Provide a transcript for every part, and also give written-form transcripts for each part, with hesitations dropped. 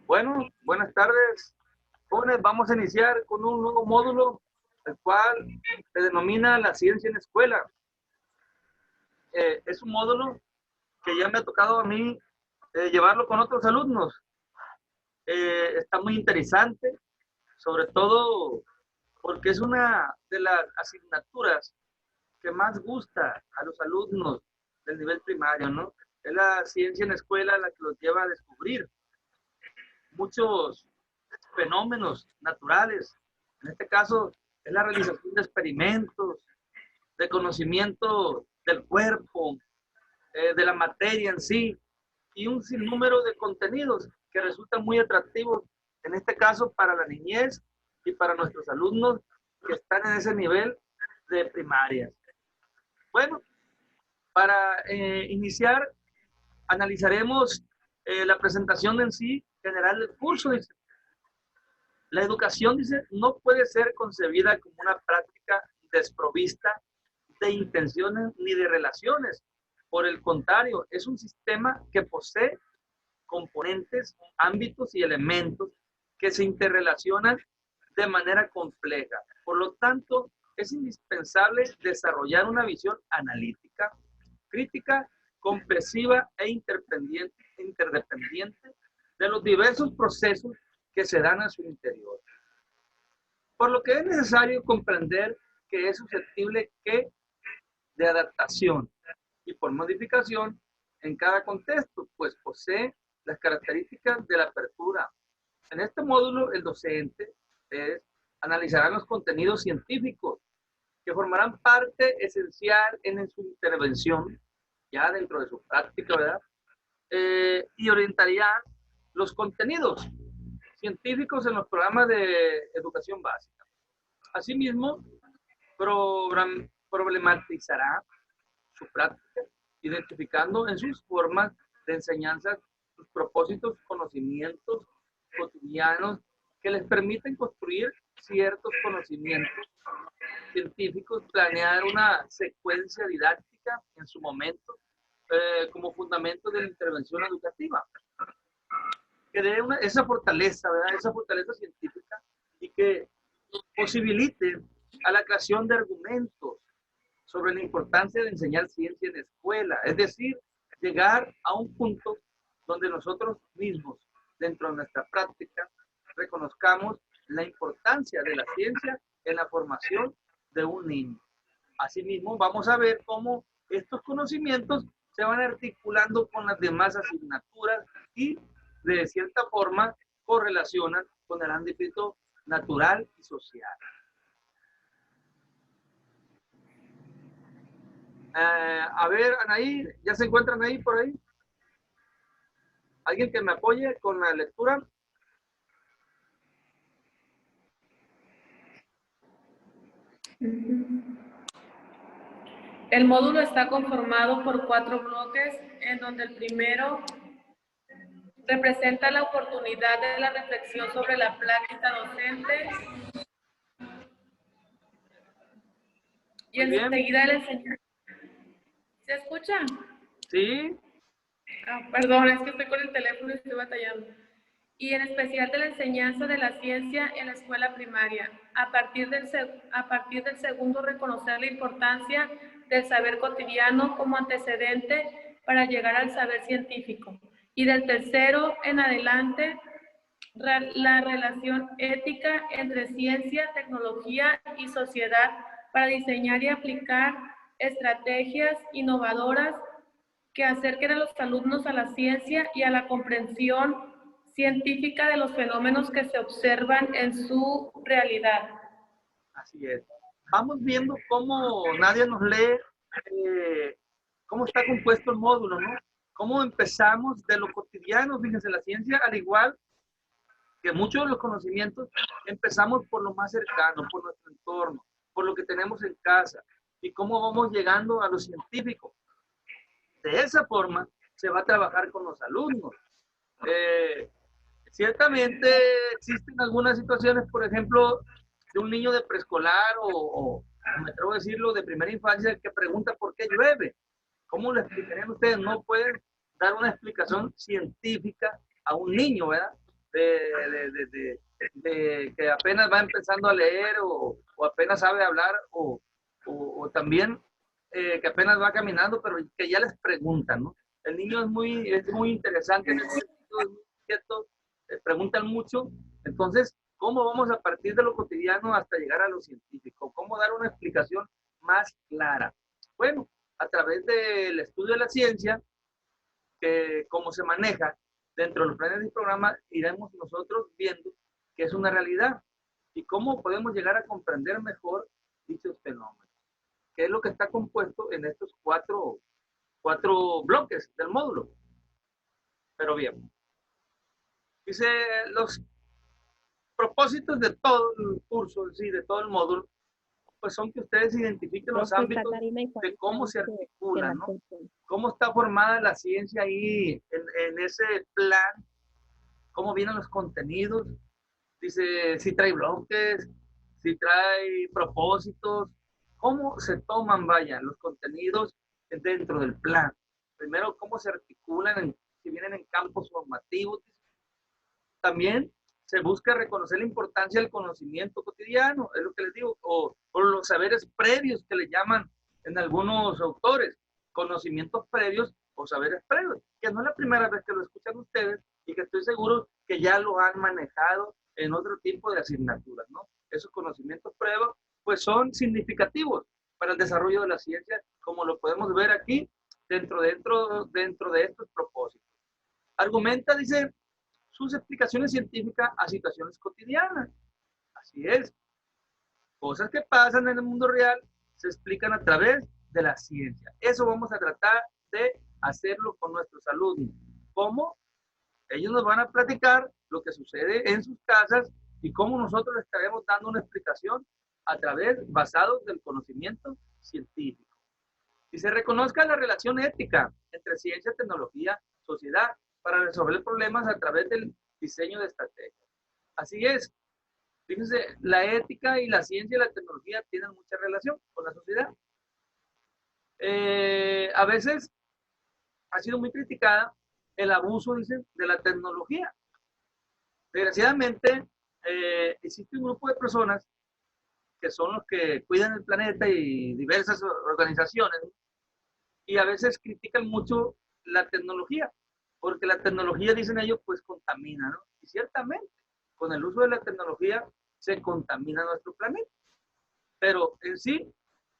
Bueno, buenas tardes, jóvenes. Vamos a iniciar con un nuevo módulo, el cual se denomina la ciencia en escuela. Es un módulo que ya me ha tocado a mí llevarlo con otros alumnos. Está muy interesante, sobre todo porque es una de las asignaturas que más gusta a los alumnos del nivel primario, ¿no? Es la ciencia en escuela la que los lleva a descubrir muchos fenómenos naturales. En este caso, es la realización de experimentos, de conocimiento del cuerpo, de la materia en sí, y un sinnúmero de contenidos que resultan muy atractivos, en este caso para la niñez y para nuestros alumnos que están en ese nivel de primaria. Bueno, para iniciar, analizaremos la presentación en sí general del curso. Dice, la educación, dice, no puede ser concebida como una práctica desprovista de intenciones ni de relaciones. Por el contrario, es un sistema que posee componentes, ámbitos y elementos que se interrelacionan de manera compleja. Por lo tanto, es indispensable desarrollar una visión analítica, crítica, comprensiva e interdependiente de los diversos procesos que se dan en su interior. Por lo que es necesario comprender que es susceptible de adaptación y por modificación en cada contexto, pues posee las características de la apertura. En este módulo, el docente analizará los contenidos científicos que formarán parte esencial en su intervención, ya dentro de su práctica, ¿verdad? Y orientaría los contenidos científicos en los programas de educación básica. Asimismo, problematizará su práctica, identificando en sus formas de enseñanza sus propósitos, conocimientos cotidianos que les permiten construir ciertos conocimientos científicos, planear una secuencia didáctica en su momento como fundamento de la intervención educativa, que dé esa fortaleza, ¿verdad? Esa fortaleza científica y que posibilite a la creación de argumentos sobre la importancia de enseñar ciencia en escuela, es decir, llegar a un punto donde nosotros mismos, dentro de nuestra práctica, reconozcamos la importancia de la ciencia en la formación de un niño. Asimismo, vamos a ver cómo estos conocimientos se van articulando con las demás asignaturas y de cierta forma correlacionan con el ámbito natural y social. A ver, Anaí, ¿ya se encuentran ahí por ahí? ¿Alguien que me apoye con la lectura? El módulo está conformado por 4 bloques, en donde el primero representa la oportunidad de la reflexión sobre la práctica docente y enseguida la enseñanza. ¿Se escucha? Sí. Perdón, es que estoy con el teléfono y estoy batallando. Y en especial de la enseñanza de la ciencia en la escuela primaria. A partir del segundo, reconocer la importancia del saber cotidiano como antecedente para llegar al saber científico. Y del tercero en adelante, la relación ética entre ciencia, tecnología y sociedad para diseñar y aplicar estrategias innovadoras que acerquen a los alumnos a la ciencia y a la comprensión científica de los fenómenos que se observan en su realidad. Así es. Vamos viendo cómo Nadia nos lee, cómo está compuesto el módulo, ¿no? Cómo empezamos de lo cotidiano, fíjense, la ciencia, al igual que muchos de los conocimientos, empezamos por lo más cercano, por nuestro entorno, por lo que tenemos en casa, y cómo vamos llegando a lo científico. De esa forma se va a trabajar con los alumnos. Ciertamente existen algunas situaciones, por ejemplo, de un niño de preescolar o me atrevo a decirlo, de primera infancia, que pregunta por qué llueve. ¿Cómo le explicarían ustedes? No pueden dar una explicación científica a un niño, ¿verdad? De que apenas va empezando a leer o apenas sabe hablar o también que apenas va caminando, pero que ya les preguntan, ¿no? El niño es muy interesante en ese sentido, es muy inquieto, preguntan mucho. Entonces, ¿cómo vamos a partir de lo cotidiano hasta llegar a lo científico? ¿Cómo dar una explicación más clara? Bueno, a través del estudio de la ciencia, que cómo se maneja dentro de los planes y programas, iremos nosotros viendo que es una realidad y cómo podemos llegar a comprender mejor dichos fenómenos. ¿Qué es lo que está compuesto en estos cuatro bloques del módulo? Pero bien, dice los propósitos de todo el curso, sí, de todo el módulo, pues son que ustedes identifiquen los ámbitos de cómo se articulan, ¿no? Cómo está formada la ciencia ahí en ese plan, cómo vienen los contenidos, dice si trae bloques, si trae propósitos, cómo se toman, vaya, los contenidos dentro del plan. Primero, cómo se articulan, si vienen en campos formativos. También se busca reconocer la importancia del conocimiento cotidiano, es lo que les digo, o los saberes previos que le llaman en algunos autores, conocimientos previos o saberes previos, que no es la primera vez que lo escuchan ustedes y que estoy seguro que ya lo han manejado en otro tipo de asignaturas, ¿no? Esos conocimientos previos, pues son significativos para el desarrollo de la ciencia, como lo podemos ver aquí dentro de estos propósitos. Argumenta, dice, sus explicaciones científicas a situaciones cotidianas. Así es. Cosas que pasan en el mundo real se explican a través de la ciencia. Eso vamos a tratar de hacerlo con nuestros alumnos. ¿Cómo? Ellos nos van a platicar lo que sucede en sus casas y cómo nosotros les estaremos dando una explicación a través, basado del conocimiento científico. Y se reconozca la relación ética entre ciencia, tecnología, sociedad, para resolver problemas a través del diseño de estrategias. Así es. Fíjense, la ética y la ciencia y la tecnología tienen mucha relación con la sociedad. A veces ha sido muy criticada el abuso, dicen, de la tecnología. Desgraciadamente, existe un grupo de personas que son los que cuidan el planeta y diversas organizaciones, y a veces critican mucho la tecnología, porque la tecnología, dicen ellos, pues contamina, ¿no? Y ciertamente, con el uso de la tecnología se contamina nuestro planeta. Pero en sí,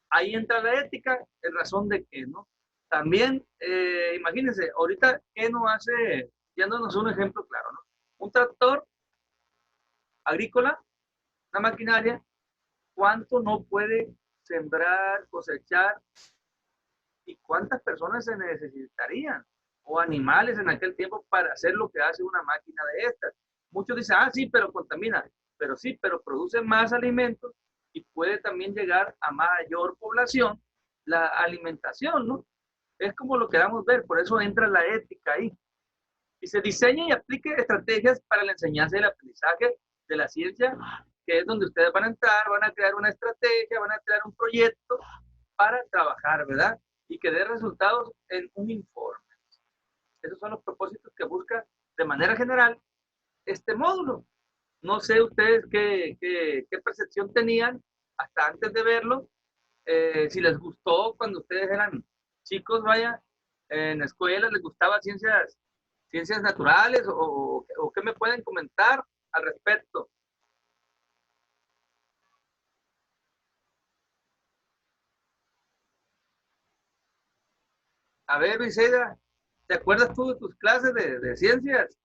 ahí entra la ética, en razón de que, ¿no? También, imagínense, ahorita, ¿qué no hace? Dándonos un ejemplo claro, ¿no? Un tractor agrícola, una maquinaria, ¿cuánto no puede sembrar, cosechar? ¿Y cuántas personas se necesitarían? O animales en aquel tiempo para hacer lo que hace una máquina de estas. Muchos dicen, ah, sí, pero contamina. Pero sí, pero produce más alimentos y puede también llegar a mayor población la alimentación, ¿no? Es como lo queramos ver, por eso entra la ética ahí. Y se diseña y aplique estrategias para la enseñanza y el aprendizaje de la ciencia, que es donde ustedes van a entrar, van a crear una estrategia, van a crear un proyecto para trabajar, ¿verdad? Y que dé resultados en un informe. Esos son los propósitos que busca de manera general este módulo. No sé ustedes qué percepción tenían hasta antes de verlo, si les gustó cuando ustedes eran chicos, vaya, en la escuela, les gustaba ciencias naturales o qué me pueden comentar al respecto. A ver, Briseida, ¿te acuerdas tú de tus clases de ciencias?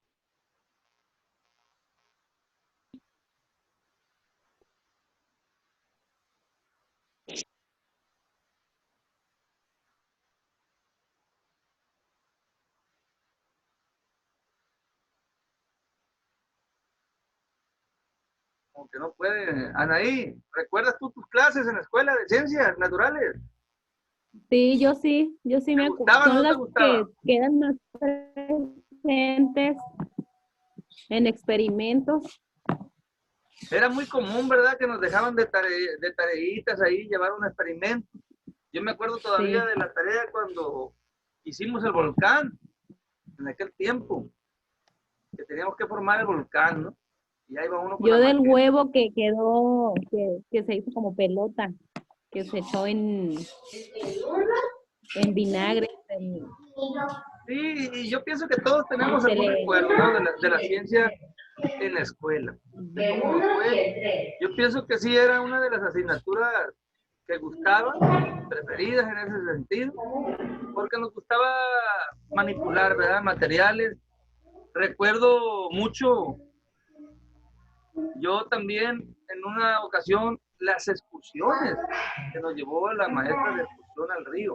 Como que no puede. Anaí, ¿recuerdas tú tus clases en la escuela de ciencias naturales? Sí, yo sí ¿Te me acuerdo. gustaba o Son no te las gustaba? que quedan más presentes en experimentos. Era muy común, ¿verdad? Que nos dejaban de tareitas ahí, llevar un experimento. Yo me acuerdo todavía Sí, de la tarea cuando hicimos el volcán. en aquel tiempo, que teníamos que formar el volcán, ¿no? Y ahí va uno con Yo la del maqueta. huevo que quedó, que se hizo como pelota, que se echó en vinagre, Sí, y yo pienso que todos tenemos se algún le... recuerdo, ¿no? De la ciencia en la escuela, de cómo nos fue. Yo pienso que sí era una de las asignaturas que gustaban, preferidas en ese sentido, porque nos gustaba manipular, ¿verdad? Materiales. Recuerdo mucho, yo también en una ocasión, las excursiones que nos llevó la maestra de excursión al río.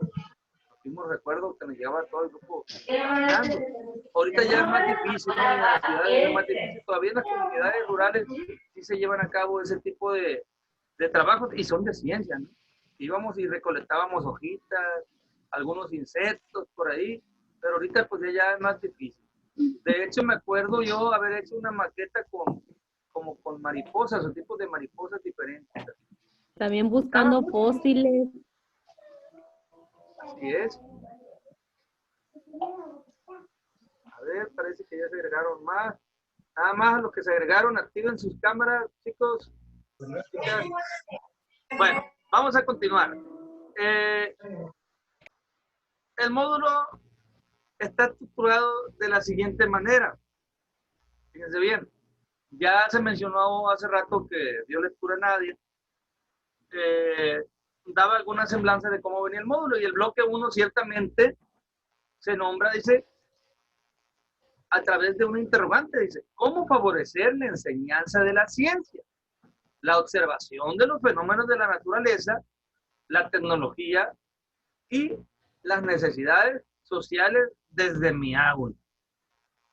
Recuerdo que nos llevaba todo el grupo caminando. Ahorita ya es más difícil, ¿no? En las ciudades es más difícil. Todavía en las comunidades rurales sí se llevan a cabo ese tipo de trabajos y son de ciencia, ¿no? Íbamos y recolectábamos hojitas, algunos insectos por ahí, pero ahorita pues ya es más difícil. De hecho, me acuerdo yo haber hecho una maqueta como con mariposas o tipos de mariposas diferentes. También buscando fósiles. Así es. A ver, parece que ya se agregaron más. Nada más los que se agregaron, activen sus cámaras, chicos. Chicas. Bueno, vamos a continuar. El módulo está estructurado de la siguiente manera. Fíjense bien. Ya se mencionó hace rato que dio lectura a nadie. Daba alguna semblanza de cómo venía el módulo y el bloque 1 ciertamente se nombra, dice, a través de una interrogante, dice, ¿cómo favorecer la enseñanza de la ciencia? La observación de los fenómenos de la naturaleza, la tecnología y las necesidades sociales desde mi aula.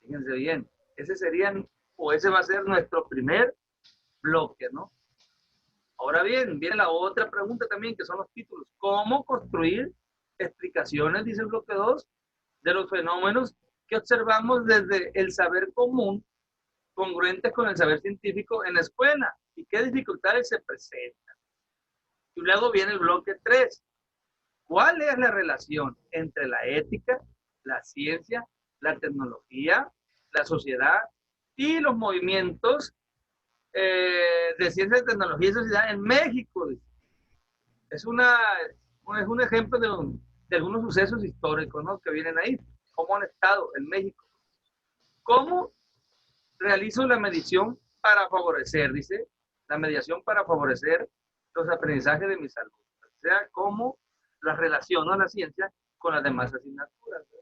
Fíjense bien, ese va a ser nuestro primer bloque, ¿no? Ahora bien, viene la otra pregunta también, que son los títulos. ¿Cómo construir explicaciones, dice el bloque 2, de los fenómenos que observamos desde el saber común, congruentes con el saber científico en la escuela? ¿Y qué dificultades se presentan? Y luego viene el bloque 3. ¿Cuál es la relación entre la ética, la ciencia, la tecnología, la sociedad y los movimientos de ciencia, tecnología y sociedad en México? Es un ejemplo de algunos sucesos históricos, ¿no?, que vienen ahí. ¿Cómo han estado en México? ¿Cómo realizo la medición para favorecer, dice, la mediación para favorecer los aprendizajes de mis alumnos? O sea, cómo la relaciono a la ciencia con las demás asignaturas, ¿no?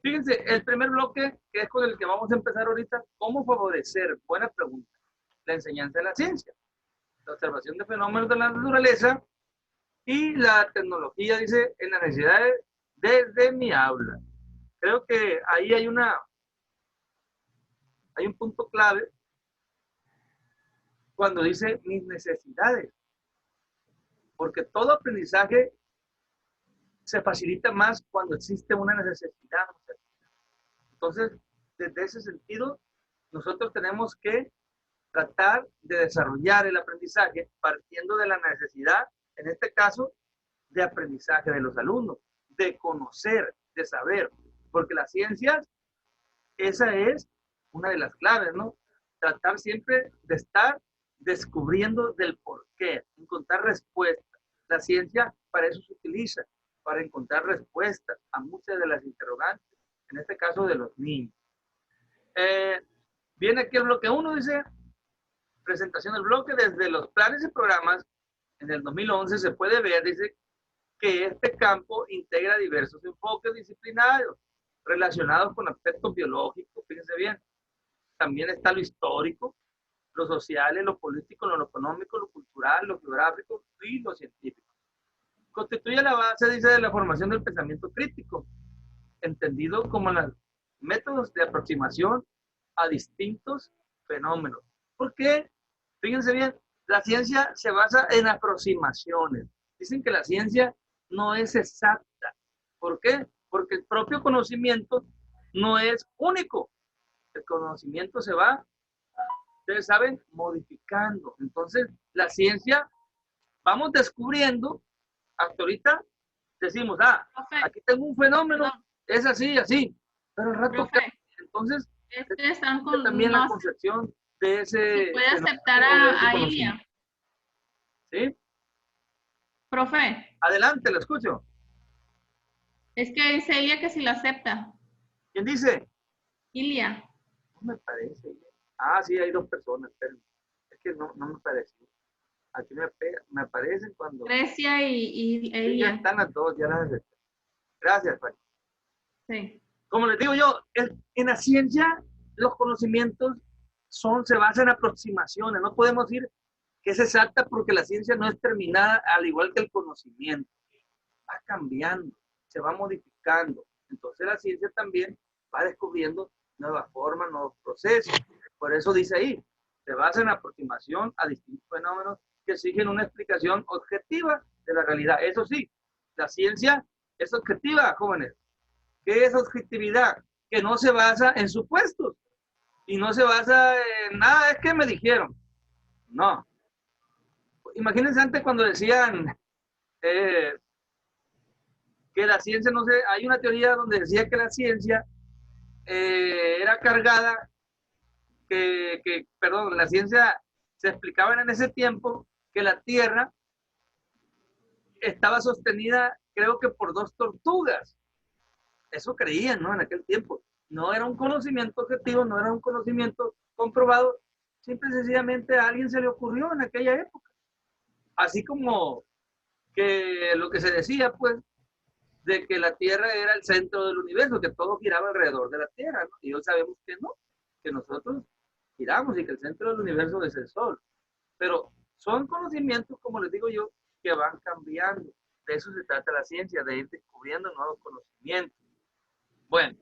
Fíjense, el primer bloque, que es con el que vamos a empezar ahorita, ¿cómo favorecer? Buena pregunta. La enseñanza de la ciencia, la observación de fenómenos de la naturaleza y la tecnología, dice, en las necesidades desde mi aula. Creo que ahí hay un punto clave cuando dice mis necesidades, porque todo aprendizaje se facilita más cuando existe una necesidad. Entonces, desde ese sentido, nosotros tenemos que tratar de desarrollar el aprendizaje partiendo de la necesidad, en este caso, de aprendizaje de los alumnos, de conocer, de saber, porque las ciencias, esa es una de las claves, ¿no? Tratar siempre de estar descubriendo del por qué, encontrar respuestas. La ciencia para eso se utiliza, para encontrar respuestas a muchas de las interrogantes, en este caso de los niños. Viene aquí el bloque 1, dice, presentación del bloque. Desde los planes y programas, en el 2011 se puede ver, dice, que este campo integra diversos enfoques disciplinarios relacionados con aspectos biológicos, fíjense bien. También está lo histórico, lo social, lo político, lo económico, lo cultural, lo geográfico y lo científico. Constituye la base, dice, de la formación del pensamiento crítico, entendido como los métodos de aproximación a distintos fenómenos. ¿Por qué? Fíjense bien, la ciencia se basa en aproximaciones. Dicen que la ciencia no es exacta. ¿Por qué? Porque el propio conocimiento no es único. El conocimiento se va, ustedes saben, modificando. Entonces, la ciencia, vamos descubriendo, hasta ahorita decimos, aquí tengo un fenómeno, es así, así. pero al rato Profe, entonces están con, también la no concepción de ese se puede aceptar fenómeno, de ese a conocimiento. Ilia. ¿Sí? Profe, Adelante, lo escucho. es que dice Ilia que si la acepta. ¿Quién dice? Ilia. No me parece. Ah, sí, hay dos personas, pero es que no me parece. Aquí me aparecen cuando Grecia sí, ya Ilia. están las dos, ya las acepté. Gracias, Fanny. Sí. Como les digo yo, en la ciencia los conocimientos se basan en aproximaciones. No podemos decir que es exacta porque la ciencia no es terminada, al igual que el conocimiento. Va cambiando, se va modificando. Entonces la ciencia también va descubriendo nuevas formas, nuevos procesos. Por eso dice ahí, se basa en aproximación a distintos fenómenos que exigen una explicación objetiva de la realidad. Eso sí, la ciencia es objetiva, jóvenes. ¿Qué es objetividad? Que no se basa en supuestos y no se basa en nada, es que me dijeron. No. Imagínense antes cuando decían eh, que la ciencia, no sé, hay una teoría donde decía que la ciencia era cargada, perdón, la ciencia se explicaba en ese tiempo que la Tierra estaba sostenida, creo que por dos tortugas. Eso creían, ¿no? En aquel tiempo. No era un conocimiento objetivo, no era un conocimiento comprobado, simple y sencillamente a alguien se le ocurrió en aquella época. Así como que lo que se decía, pues, de que la Tierra era el centro del universo, que todo giraba alrededor de la Tierra, ¿no? Y hoy sabemos que no, que nosotros giramos y que el centro del universo es el Sol. Pero son conocimientos, como les digo yo, que van cambiando. De eso se trata la ciencia, de ir descubriendo nuevos conocimientos. Bueno,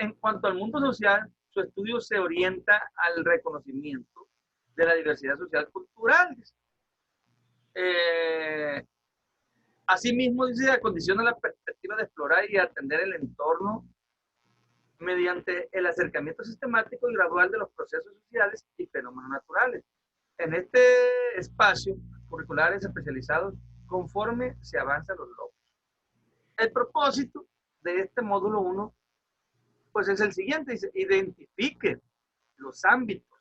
en cuanto al mundo social, su estudio se orienta al reconocimiento de la diversidad social cultural. Eh, Asimismo, dice, acondiciona la perspectiva de explorar y atender el entorno mediante el acercamiento sistemático y gradual de los procesos sociales y fenómenos naturales. En este espacio, curriculares especializados conforme se avanza los logros. El propósito de este módulo 1 pues es el siguiente, dice, identifique los ámbitos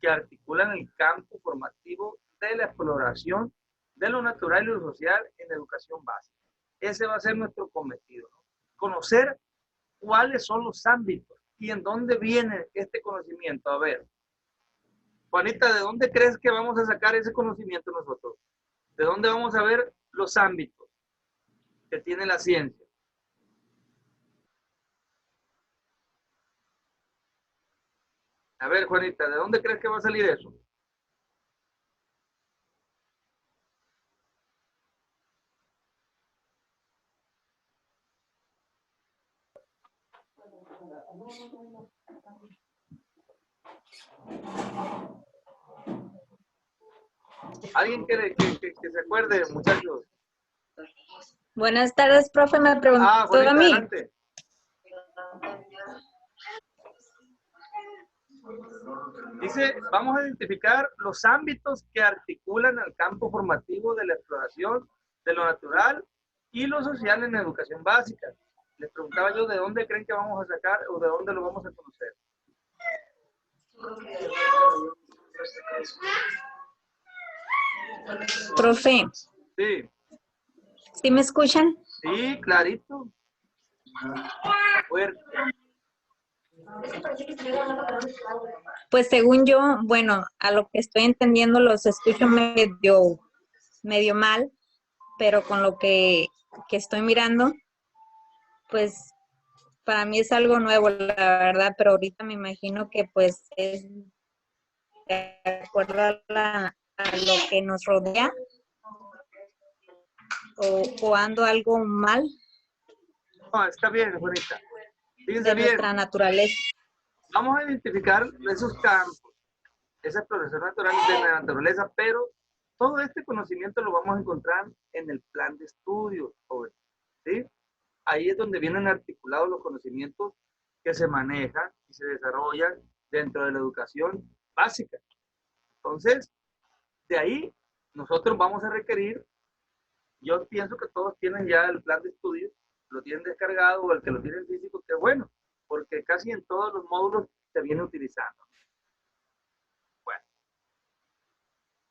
que articulan el campo formativo de la exploración de lo natural y lo social en educación básica. Ese va a ser nuestro cometido, ¿no? Conocer cuáles son los ámbitos y en dónde viene este conocimiento. A ver, Juanita, ¿de dónde crees que vamos a sacar ese conocimiento nosotros? ¿De dónde vamos a ver los ámbitos que tiene la ciencia? A ver, Juanita, ¿de dónde crees que va a salir eso? ¿Alguien que se acuerde, muchachos? Buenas tardes, profe. Me preguntó Juanita, a mí. adelante. Dice, vamos a identificar los ámbitos que articulan el campo formativo de la exploración de lo natural y lo social en la educación básica. Les preguntaba yo de dónde creen que vamos a sacar o de dónde lo vamos a conocer. Profe, Sí, ¿sí me escuchan? sí, clarito. Fuerte. Pues según yo, bueno, a lo que estoy entendiendo los escucho medio mal, pero con lo que estoy mirando, pues para mí es algo nuevo, la verdad, pero ahorita me imagino que pues es de acuerdo a lo que nos rodea o ando algo mal No, está bien, Juanita. Fíjense de bien, nuestra naturaleza. vamos a identificar esos campos, esa exploración natural de la naturaleza, pero todo este conocimiento lo vamos a encontrar en el plan de estudio, joven, ¿sí? Ahí es donde vienen articulados los conocimientos que se manejan y se desarrollan dentro de la educación básica. Entonces, de ahí nosotros vamos a requerir, yo pienso que todos tienen ya el plan de estudio, lo tienen descargado o el que lo tiene en físico, que bueno, porque casi en todos los módulos se viene utilizando. Bueno,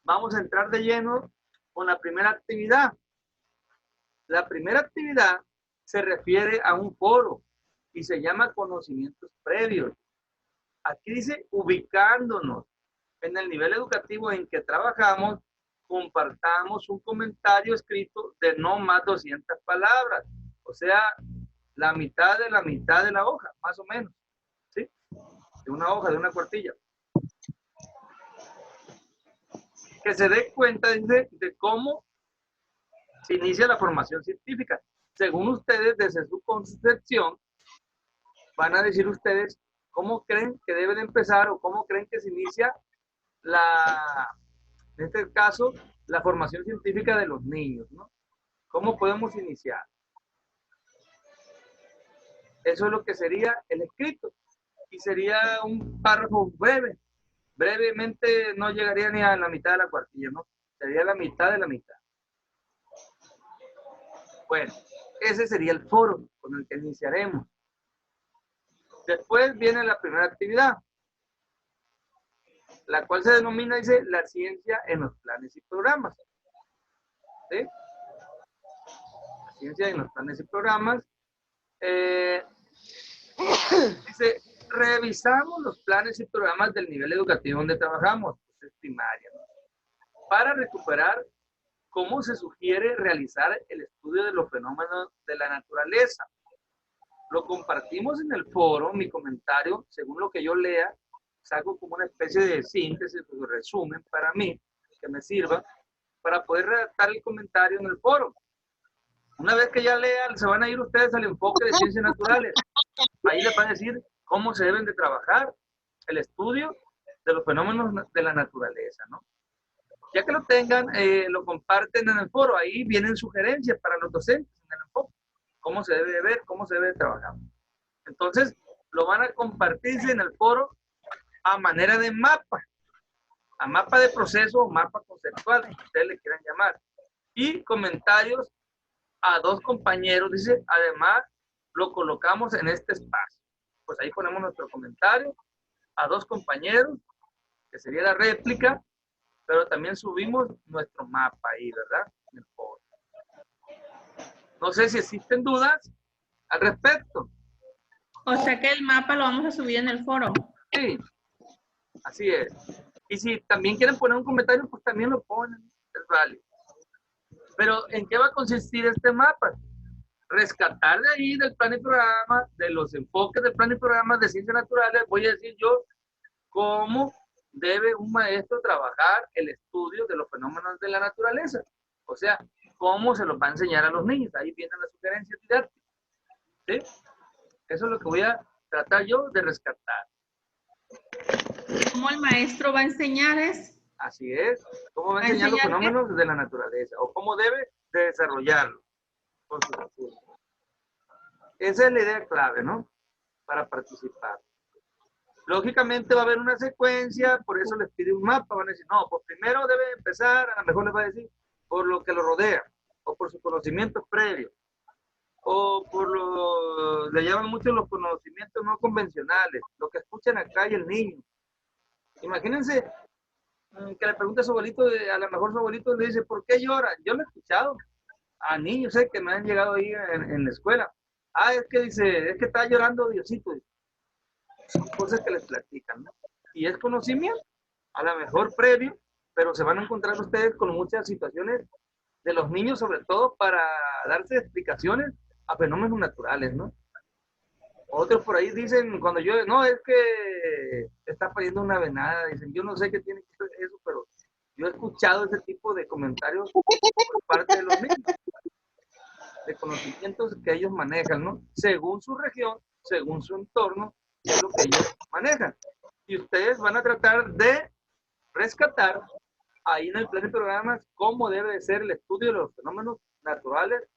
vamos a entrar de lleno con la primera actividad. La primera actividad se refiere a un foro y se llama conocimientos previos. Aquí dice ubicándonos en el nivel educativo en que trabajamos, compartamos un comentario escrito de no más 200 palabras. O sea, la mitad de la hoja, más o menos. ¿Sí? De una hoja, de una cuartilla. Que se dé cuenta de cómo se inicia la formación científica. Según ustedes, desde su concepción, van a decir ustedes cómo creen que debe de empezar o cómo creen que se inicia en este caso, la formación científica de los niños, ¿no? ¿Cómo podemos iniciar? Eso es lo que sería el escrito. Y sería un párrafo breve. Brevemente no llegaría ni a la mitad de la cuartilla, ¿no? Sería la mitad de la mitad. Bueno, ese sería el foro con el que iniciaremos. Después viene la primera actividad, la cual se denomina, dice, la ciencia en los planes y programas. ¿Sí? La ciencia en los planes y programas. Dice, revisamos los planes y programas del nivel educativo donde trabajamos, pues es primaria, ¿no? Para recuperar cómo se sugiere realizar el estudio de los fenómenos de la naturaleza. Lo compartimos en el foro, mi comentario, según lo que yo lea, saco como una especie de síntesis, de resumen para mí, que me sirva para poder redactar el comentario en el foro. Una vez que ya lean, se van a ir ustedes al enfoque de ciencias naturales. Ahí les va a decir cómo se deben de trabajar el estudio de los fenómenos de la naturaleza, ¿no? Ya que lo tengan, lo comparten en el foro. Ahí vienen sugerencias para los docentes en el enfoque. Cómo se debe de ver, cómo se debe de trabajar. Entonces, lo van a compartirse en el foro a manera de mapa. A mapa de proceso o mapa conceptual, como ustedes le quieran llamar. Y comentarios a 2 compañeros, dice, además lo colocamos en este espacio. Pues ahí ponemos nuestro comentario a 2 compañeros, que sería la réplica, pero también subimos nuestro mapa ahí, ¿verdad? En el foro. No sé si existen dudas al respecto. O sea que el mapa lo vamos a subir en el foro. Sí, así es. Y si también quieren poner un comentario, pues también lo ponen, es válido. Pero ¿en qué va a consistir este mapa? Rescatar de ahí del plan y programa, de los enfoques del plan y programa de ciencias naturales, voy a decir yo cómo debe un maestro trabajar el estudio de los fenómenos de la naturaleza. O sea, cómo se los va a enseñar a los niños. Ahí vienen las sugerencias didácticas. ¿Sí? Eso es lo que voy a tratar yo de rescatar. ¿Cómo el maestro va a enseñar es? Así es. ¿Cómo va a enseñar los fenómenos de la naturaleza? O cómo debe de desarrollarlo. Con sus estudios. Esa es la idea clave, ¿no? Para participar. Lógicamente va a haber una secuencia, por eso les pide un mapa. Van a decir, no, pues primero debe empezar, a lo mejor les va a decir, por lo que lo rodea, o por sus conocimientos previos, o por lo, le llaman mucho los conocimientos no convencionales, lo que escuchan acá y el niño. Imagínense que le pregunte a su abuelito, a lo mejor su abuelito le dice, ¿por qué llora? Yo lo he escuchado a niños que me han llegado ahí en la escuela. Ah, es que dice, es que está llorando Diosito. Son cosas que les platican, ¿no? Y es conocimiento, a lo mejor previo, pero se van a encontrar ustedes con muchas situaciones de los niños, sobre todo para darse explicaciones a fenómenos naturales, ¿no? Otros por ahí dicen, cuando yo, no, es que está pariendo una venada, dicen, yo no sé qué tiene que ver eso, pero yo he escuchado ese tipo de comentarios por parte de los niños, de conocimientos que ellos manejan, ¿no? Según su región, según su entorno, es lo que ellos manejan. Y ustedes van a tratar de rescatar ahí en el plan de programas cómo debe de ser el estudio de los fenómenos naturales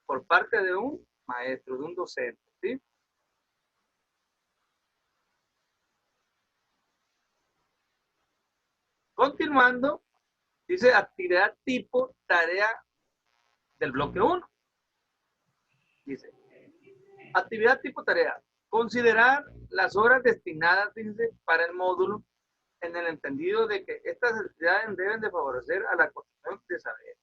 por parte de un maestro, de un docente, ¿sí? Continuando, dice actividad tipo tarea del bloque 1. Dice, actividad tipo tarea. Considerar las horas destinadas, dice, para el módulo en el entendido de que estas actividades deben de favorecer a la construcción de saber.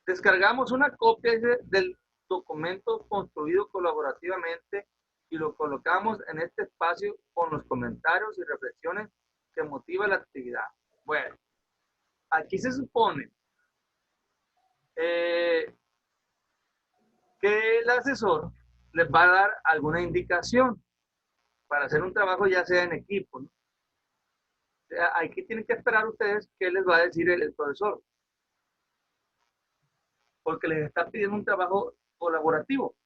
Descargamos una copia del documento construido colaborativamente y lo colocamos en este espacio con los comentarios y reflexiones que motiva la actividad. Bueno, aquí se supone que el asesor les va a dar alguna indicación para hacer un trabajo ya sea en equipo, ¿no? O sea, aquí tienen que esperar ustedes qué les va a decir el profesor, porque les está pidiendo un trabajo colaborativo,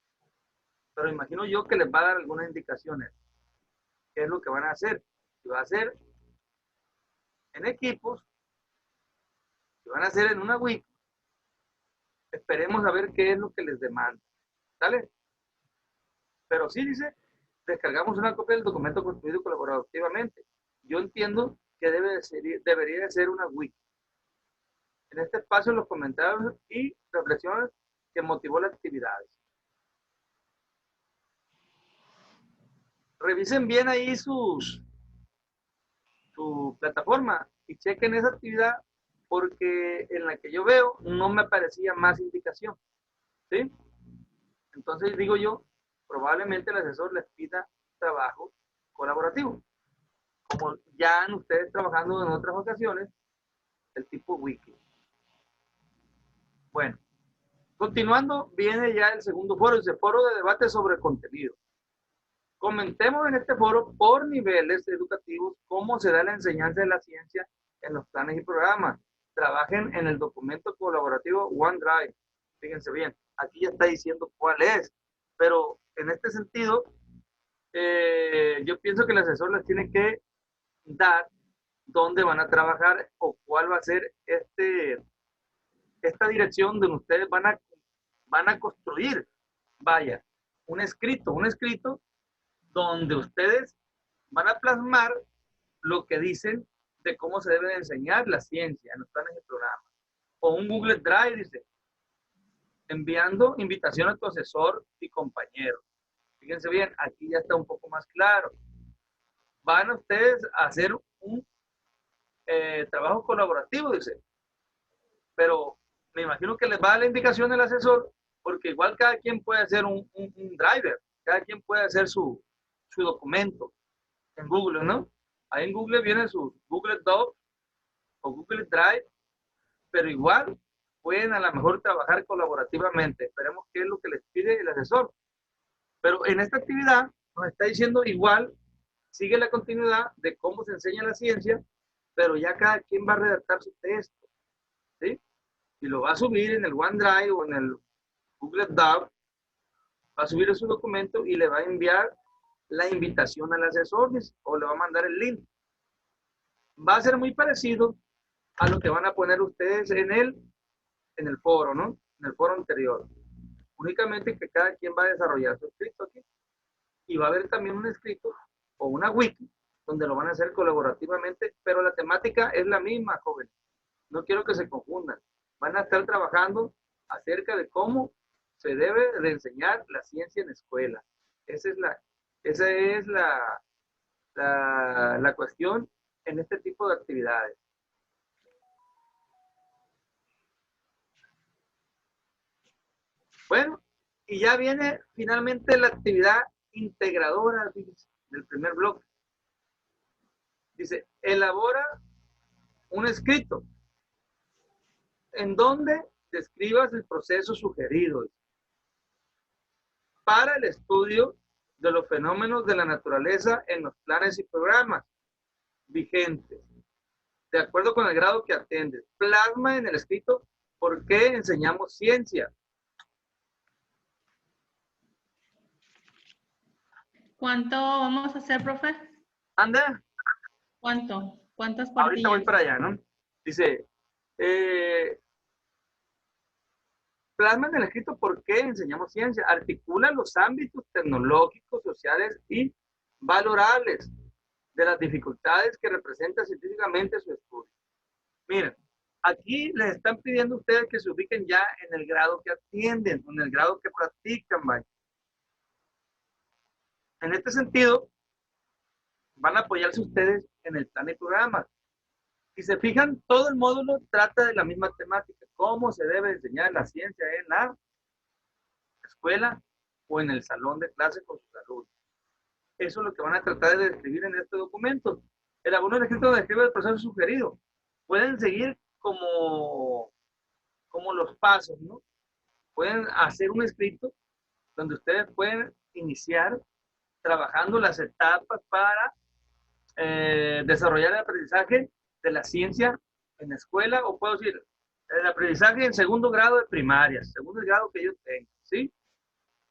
pero imagino yo que les va a dar algunas indicaciones, qué es lo que van a hacer, si va a hacer en equipos, si van a hacer en una wiki, esperemos a ver qué es lo que les demanda, ¿sale? Pero sí dice, descargamos una copia del documento construido colaborativamente. Yo entiendo que debería de ser una wiki. En este espacio los comentarios y reflexiones que motivó las actividades. Revisen bien ahí su plataforma y chequen esa actividad porque en la que yo veo no me aparecía más indicación, ¿sí? Entonces digo yo, probablemente el asesor les pida trabajo colaborativo, como ya han ustedes trabajando en otras ocasiones, el tipo wiki. Bueno, continuando, viene ya el segundo foro, dice foro de debate sobre contenido. Comentemos en este foro por niveles educativos cómo se da la enseñanza de la ciencia en los planes y programas. Trabajen en el documento colaborativo OneDrive. Fíjense bien, aquí ya está diciendo cuál es, pero en este sentido, yo pienso que el asesor les tiene que dar dónde van a trabajar o cuál va a ser esta dirección donde ustedes van a construir, vaya, un escrito donde ustedes van a plasmar lo que dicen de cómo se debe de enseñar la ciencia en los planes y programas. O un Google Drive, dice, enviando invitación a tu asesor y compañeros. Fíjense bien, aquí ya está un poco más claro. Van ustedes a hacer un trabajo colaborativo, dice. Pero me imagino que les va a dar la indicación el asesor, porque igual cada quien puede hacer un driver, cada quien puede hacer su documento en Google, ¿no? Ahí en Google viene su Google Doc o Google Drive, pero igual pueden a lo mejor trabajar colaborativamente. Esperemos qué es lo que les pide el asesor. Pero en esta actividad nos está diciendo igual, sigue la continuidad de cómo se enseña la ciencia, pero ya cada quien va a redactar su texto, ¿sí? Y lo va a subir en el OneDrive o en el Google Doc, va a subir su documento y le va a enviar la invitación al asesor o le va a mandar el link. Va a ser muy parecido a lo que van a poner ustedes en el foro, ¿no? En el foro anterior. Únicamente que cada quien va a desarrollar su escrito aquí. Y va a haber también un escrito o una wiki donde lo van a hacer colaborativamente, pero la temática es la misma, jóvenes. No quiero que se confundan. Van a estar trabajando acerca de cómo se debe de enseñar la ciencia en escuela. Esa es la cuestión en este tipo de actividades. Bueno, y ya viene finalmente la actividad integradora del primer bloque. Dice, elabora un escrito en donde describas el proceso sugerido para el estudio de los fenómenos de la naturaleza en los planes y programas vigentes, de acuerdo con el grado que atiendes. Plasma en el escrito por qué enseñamos ciencia. ¿Cuánto vamos a hacer, profe? Anda. ¿Cuánto? ¿Cuántas Ahorita cuartillas? voy para allá, ¿no? Dice, plasma en el escrito por qué enseñamos ciencia. Articula los ámbitos tecnológicos, sociales y valorables de las dificultades que representa científicamente su estudio. Miren, Aquí les están pidiendo a ustedes que se ubiquen ya en el grado que atienden, en el grado que practican, vaya. En este sentido, van a apoyarse ustedes en el plan y programa. Si se fijan, todo el módulo trata de la misma temática, cómo se debe enseñar la ciencia en la escuela o en el salón de clase con sus alumnos. Eso es lo que van a tratar de describir en este documento. El abono del escrito describe el proceso sugerido. Pueden seguir como los pasos, ¿no? Pueden hacer un escrito donde ustedes pueden iniciar trabajando las etapas para desarrollar el aprendizaje de la ciencia en la escuela, o puedo decir, el aprendizaje en segundo grado de primaria, segundo grado que yo tengo, ¿sí?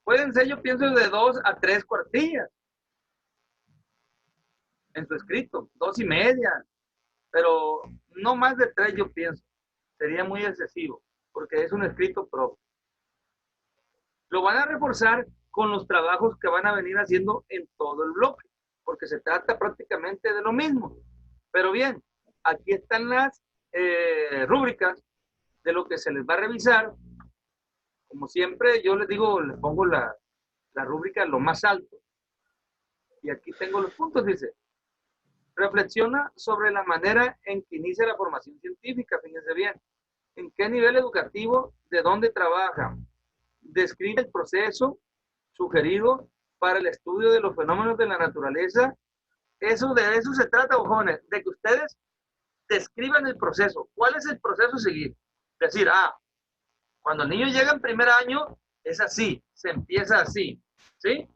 Pueden ser, yo pienso, de 2 a 3 cuartillas en su escrito, 2 y media, pero no más de 3, yo pienso. Sería muy excesivo, porque es un escrito propio. Lo van a reforzar con los trabajos que van a venir haciendo en todo el bloque, porque se trata prácticamente de lo mismo. Pero bien, aquí están las rúbricas de lo que se les va a revisar. Como siempre, yo les digo, les pongo la rúbrica lo más alto. Y aquí tengo los puntos, dice. Reflexiona sobre la manera en que inicia la formación científica, fíjense bien. ¿En qué nivel educativo? ¿De dónde trabaja? Describe el proceso sugerido para el estudio de los fenómenos de la naturaleza. De eso se trata, jóvenes, de que ustedes describan el proceso. ¿Cuál es el proceso a seguir? Decir, cuando el niño llega en primer año, es así, se empieza así, ¿sí?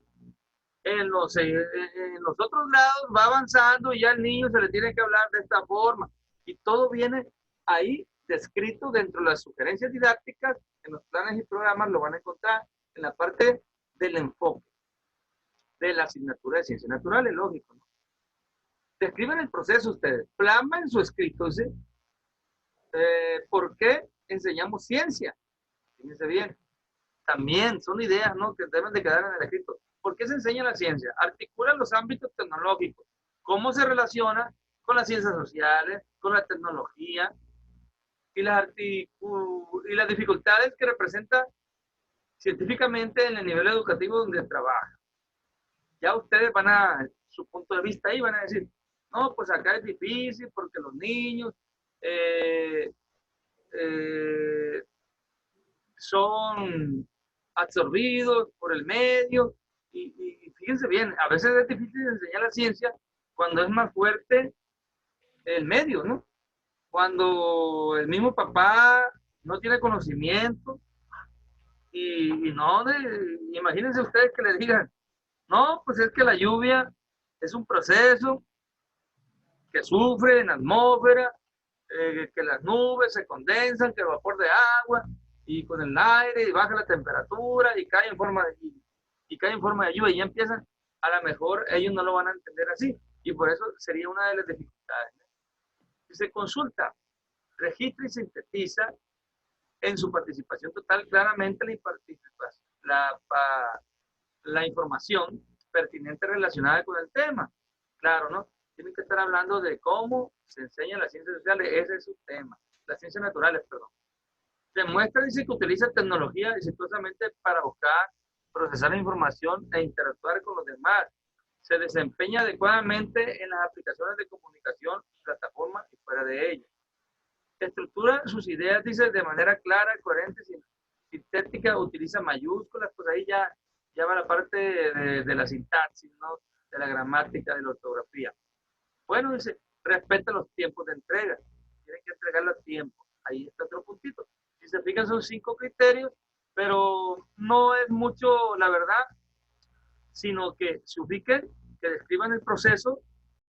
En los otros grados va avanzando y ya al niño se le tiene que hablar de esta forma. Y todo viene ahí descrito dentro de las sugerencias didácticas, en los planes y programas lo van a encontrar en la parte del enfoque de la asignatura de ciencias naturales, lógico, ¿no? Describen el proceso ustedes, plasman su escrito, ¿sí? ¿Por qué enseñamos ciencia? Fíjense bien. También son ideas, ¿no?, que deben de quedar en el escrito. ¿Por qué se enseña la ciencia? Articula los ámbitos tecnológicos. ¿Cómo se relaciona con las ciencias sociales, con la tecnología y las dificultades que representa científicamente en el nivel educativo donde trabaja? Ya ustedes van a, su punto de vista ahí, van a decir, no, pues acá es difícil porque los niños son absorbidos por el medio. Y fíjense bien, a veces es difícil enseñar la ciencia cuando es más fuerte el medio, ¿no? Cuando el mismo papá no tiene conocimiento y no, imagínense ustedes que le digan, no, pues es que la lluvia es un proceso que sufre en la atmósfera, que las nubes se condensan, que el vapor de agua y con el aire y baja la temperatura y cae en forma de lluvia, y ya empiezan, a lo mejor ellos no lo van a entender así, y por eso sería una de las dificultades, ¿no? Si se consulta, registra y sintetiza en su participación total claramente la información pertinente relacionada con el tema. Claro, ¿no? Tienen que estar hablando de cómo se enseñan las ciencias sociales, ese es su tema, las ciencias naturales, perdón. Se muestra, dice, que utiliza tecnología exitosamente para buscar, procesar la información e interactuar con los demás. Se desempeña adecuadamente en las aplicaciones de comunicación, plataformas y fuera de ellas. Estructura sus ideas, dice, de manera clara, coherente, sintética, utiliza mayúsculas, pues ahí ya va la parte de la sintaxis, ¿no?, de la gramática, de la ortografía. Bueno, dice, respeta los tiempos de entrega. Tienen que entregarlo a tiempo. Ahí está otro puntito. Si se fijan, son 5 criterios, pero no es mucho, la verdad, sino que se ubiquen, que describan el proceso